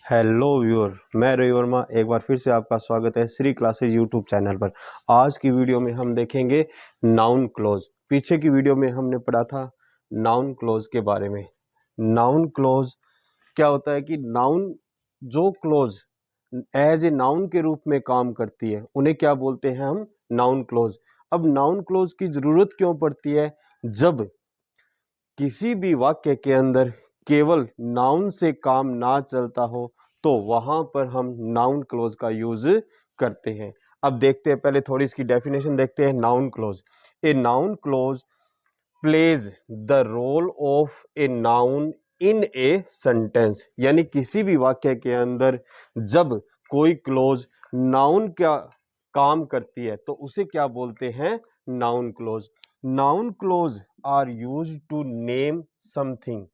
Hello viewer, मैं रवि वर्मा एक बार फिर से आपका स्वागत है श्री क्लासेज यूट्यूब चैनल पर। आज की वीडियो में हम देखेंगे नाउन क्लोज। पीछे की वीडियो में हमने पढ़ा था नाउन क्लोज के बारे में। नाउन क्लोज क्या होता है कि नाउन जो क्लोज एज ए नाउन के रूप में काम करती है उन्हें क्या बोलते हैं हम? Noun clause. अब नाउन क्लोज की जरूरत क्यों पड़ती है? जब किसी भी वाक्य के अंदर केवल नाउन से काम ना चलता हो तो वहां पर हम नाउन क्लोज का यूज करते हैं। अब देखते हैं, पहले थोड़ी इसकी डेफिनेशन देखते हैं। Noun clause, a noun clause plays the role of a noun in a sentence. यानी किसी भी वाक्य के अंदर जब कोई क्लोज नाउन का काम करती है तो उसे क्या बोलते हैं? Noun clause. Noun clause are used to name something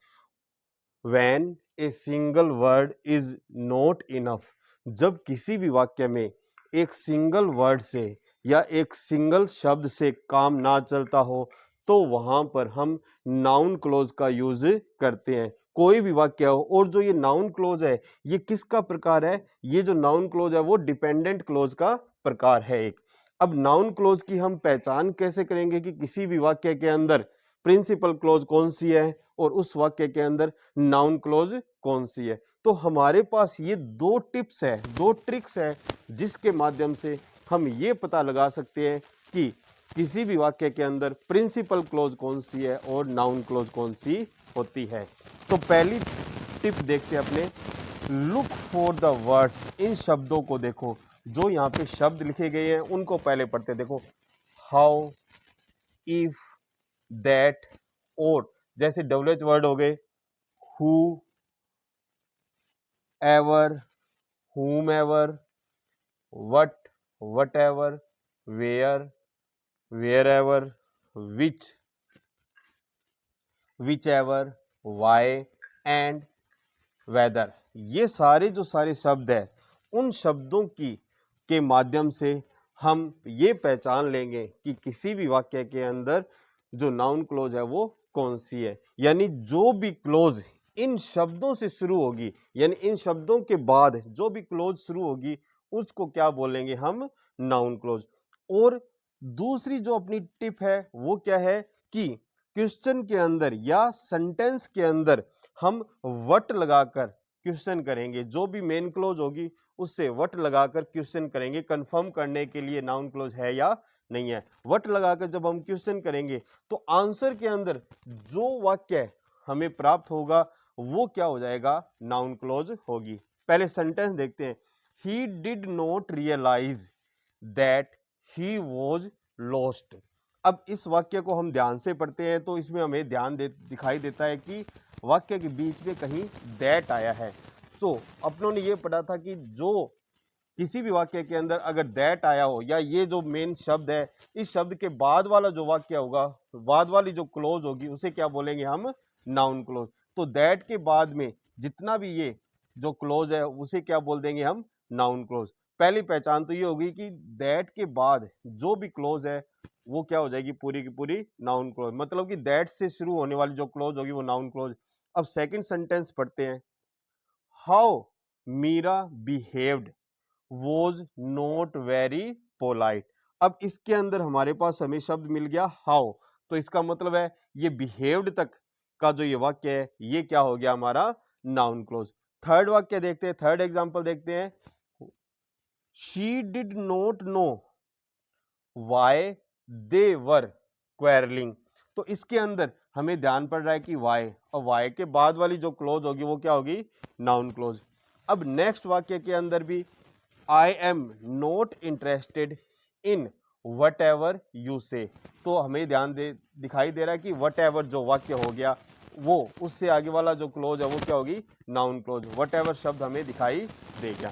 when a single word is not enough। जब किसी भी वाक्य में एक सिंगल वर्ड से या एक सिंगल शब्द से काम ना चलता हो तो वहां पर हम नाउन क्लोज का यूज करते हैं। कोई भी वाक्य हो, और जो ये नाउन क्लोज है ये किसका प्रकार है? ये जो नाउन क्लोज है वो डिपेंडेंट क्लोज का प्रकार है एक। अब नाउन क्लोज की हम पहचान कैसे करेंगे कि किसी भी वाक्य के अंदर प्रिंसिपल क्लोज कौन सी है और उस वाक्य के अंदर नाउन क्लोज कौन सी है? तो हमारे पास ये दो टिप्स है, दो ट्रिक्स है जिसके माध्यम से हम ये पता लगा सकते हैं कि किसी भी वाक्य के अंदर प्रिंसिपल क्लोज कौन सी है और नाउन क्लोज कौन सी होती है। तो पहली टिप देखते हैं अपने, लुक फॉर द वर्ड्स। इन शब्दों को देखो, जो यहाँ पे शब्द लिखे गए हैं उनको पहले पढ़ते देखो। हाउ, इफ, दैट, और जैसे डब्ल्यूएच वर्ड हो गए, who, ever, whomever, what, whatever, where, wherever, which, whichever, why and whether। ये सारे जो सारे शब्द है उन शब्दों की के माध्यम से हम ये पहचान लेंगे कि किसी भी वाक्य के अंदर जो नाउन क्लोज है वो कौन सी है। यानी जो भी क्लोज इन शब्दों से शुरू होगी, यानी इन शब्दों के बाद जो भी क्लोज शुरू होगी उसको क्या बोलेंगे हम? Noun close. और दूसरी जो अपनी टिप है वो क्या है कि क्वेश्चन के अंदर या सेंटेंस के अंदर हम वट लगाकर क्वेश्चन करेंगे। जो भी मेन क्लोज होगी उससे वट लगाकर क्वेश्चन करेंगे कंफर्म करने के लिए नाउन क्लोज है या नहीं है। वट लगाकर जब हम क्वेश्चन करेंगे तो आंसर के अंदर जो वाक्य हमें प्राप्त होगा वो क्या हो जाएगा? नाउन क्लोज होगी। पहले सेंटेंस देखते हैं। He did not realise that he was lost. अब इस वाक्य को हम ध्यान से पढ़ते हैं तो इसमें हमें दिखाई देता है कि वाक्य के बीच में कहीं दैट आया है। तो अपनों ने ये पढ़ा था कि जो किसी भी वाक्य के अंदर अगर दैट आया हो या ये जो मेन शब्द है इस शब्द के बाद वाला जो वाक्य होगा, बाद वाली जो क्लोज होगी उसे क्या बोलेंगे हम? Noun close. तो दैट के बाद में जितना भी ये जो क्लोज है उसे क्या बोल देंगे हम? Noun close. पहली पहचान तो ये होगी कि दैट के बाद जो भी क्लोज है वो क्या हो जाएगी? पूरी की पूरी नाउन क्लोज। मतलब कि दैट से शुरू होने वाली जो क्लोज होगी वो नाउन क्लोज। अब सेकंड सेंटेंस पढ़ते हैं। How Meera behaved was not very polite. अब इसके अंदर हमारे पास हमें शब्द मिल गया हाउ, तो इसका मतलब है ये बिहेव्ड तक का जो ये वाक्य है ये क्या हो गया? हमारा नाउन क्लोज। थर्ड वाक्य देखते हैं, थर्ड एग्जांपल देखते हैं। She did not know why they were quarrelling. तो इसके अंदर हमें ध्यान पड़ रहा है कि वाई, और वाई के बाद वाली जो क्लोज होगी वो क्या होगी? Noun clause. अब नेक्स्ट वाक्य के अंदर भी I am not interested in what ever you से। तो हमें दिखाई दे रहा है कि वट एवर जो वाक्य हो गया वो उससे आगे वाला जो क्लोज है वो क्या होगी? Noun close. वट एवर शब्द हमें दिखाई देगा।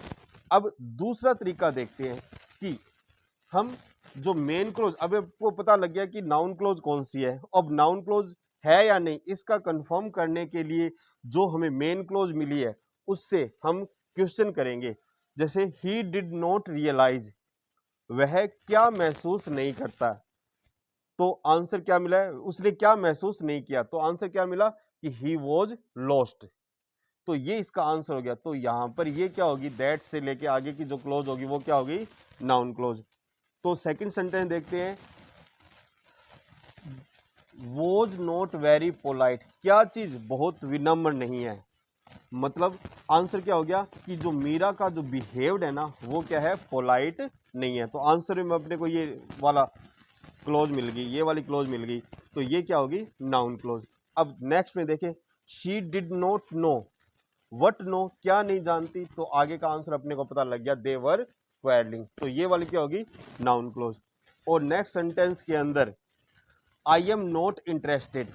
अब दूसरा तरीका देखते हैं कि हम जो मेन क्लोज, अब आपको पता लग गया कि नाउन क्लोज कौन सी है। अब नाउन क्लोज है या नहीं इसका कंफर्म करने के लिए जो हमें मेन क्लोज मिली है उससे हम क्वेश्चन करेंगे। जैसे ही डिड नॉट रियलाइज, वह क्या महसूस नहीं करता। तो आंसर क्या मिला है? उसने क्या महसूस नहीं किया, तो आंसर क्या मिला कि ही वॉज लॉस्ट। तो ये इसका आंसर हो गया। तो यहाँ पर ये क्या होगी, दैट से लेके आगे की जो क्लोज होगी वो क्या होगी, नाउन क्लोज। तो सेकंड सेंटेंस देखते हैं, वॉज नॉट वेरी पोलाइट, क्या चीज बहुत विनम्र नहीं है। मतलब आंसर क्या हो गया कि जो मीरा का जो बिहेव्ड है ना वो क्या है, पोलाइट नहीं है। तो आंसर में अपने को ये वाला क्लोज मिल गई, ये वाली क्लोज मिल गई, तो ये क्या होगी, नाउन क्लोज। अब नेक्स्ट में देखें, she did not know, what know क्या नहीं जानती, तो आगे का आंसर अपने को पता लग गया, दे वर क्वेरलिंग, तो ये वाली क्या होगी, नाउन क्लोज। और नेक्स्ट सेंटेंस के अंदर आई एम नॉट इंटरेस्टेड,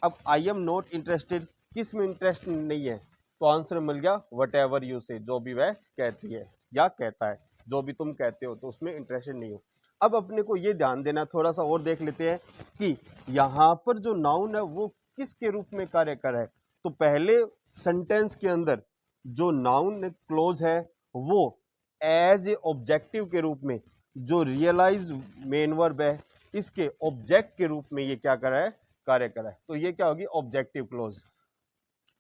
अब आई एम नॉट इंटरेस्टेड किस में इंटरेस्ट नहीं है, तो आंसर मिल गया वट एवर यू से, जो भी वह कहती है या कहता है, जो भी तुम कहते हो तो उसमें इंटरेस्टेड नहीं हो। अब अपने को ये ध्यान देना, थोड़ा सा और देख लेते हैं कि यहाँ पर जो नाउन है वो किसके रूप में कार्य कर रहा है। तो पहले सेंटेंस के अंदर जो नाउन क्लोज है वो एज ए ऑब्जेक्टिव के रूप में, जो रियलाइज मेन वर्ब है इसके ऑब्जेक्ट के रूप में ये क्या कर रहा है, कार्य कर रहा है। तो ये क्या होगी, ऑब्जेक्टिव क्लोज।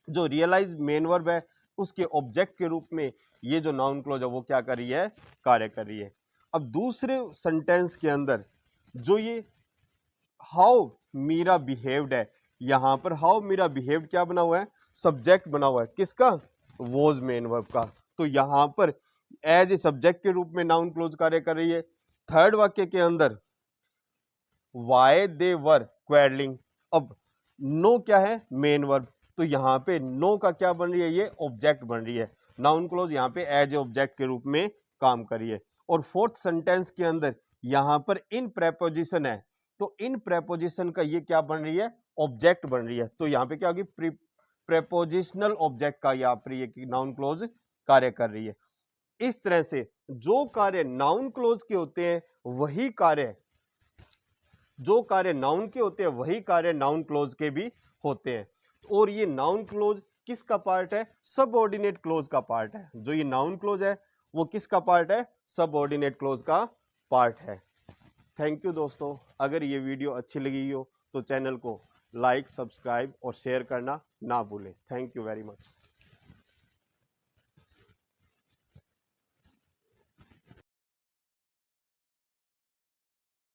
जो रियलाइज मेन वर्ब है उसके ऑब्जेक्ट के रूप में ये जो नाउन क्लोज है वो क्या कर रही है, कार्य कर रही है। अब दूसरे सेंटेंस के अंदर जो ये हाउ मीरा बिहेव्ड है, यहां पर हाउ मीरा बिहेव्ड क्या बना हुआ है, सब्जेक्ट बना हुआ है, किसका, वॉज मेन वर्ब का। तो यहां पर एज ए सब्जेक्ट के रूप में नाउन क्लोज कार्य कर रही है। थर्ड वाक्य के अंदर वाई दे वर क्वेरलिंग, अब नो क्या है, मेन वर्ब, तो यहाँ पे नो का क्या बन रही है, ये ऑब्जेक्ट बन रही है। नाउन क्लोज यहाँ पे एज ए ऑब्जेक्ट के रूप में काम करिए। और फोर्थ सेंटेंस के अंदर यहाँ पर इन प्रेपोजिशन है, तो इन प्रेपोजिशन का ये क्या बन रही है, ऑब्जेक्ट बन रही है। तो यहाँ पे क्या होगी, प्रेपोजिशनल ऑब्जेक्ट का यहाँ पर ये नाउन क्लोज कार्य कर रही है। इस तरह से जो कार्य नाउन क्लोज के होते हैं वही कार्य, जो कार्य नाउन के होते हैं वही कार्य नाउन क्लोज के भी होते हैं। और ये नाउन क्लोज किसका पार्ट है, सबऑर्डिनेट क्लोज का पार्ट है। जो ये नाउन क्लोज है वो किसका पार्ट है, सबऑर्डिनेट क्लोज का पार्ट है। थैंक यू दोस्तों, अगर ये वीडियो अच्छी लगी हो तो चैनल को लाइक, सब्सक्राइब और शेयर करना ना भूलें। Thank you very much.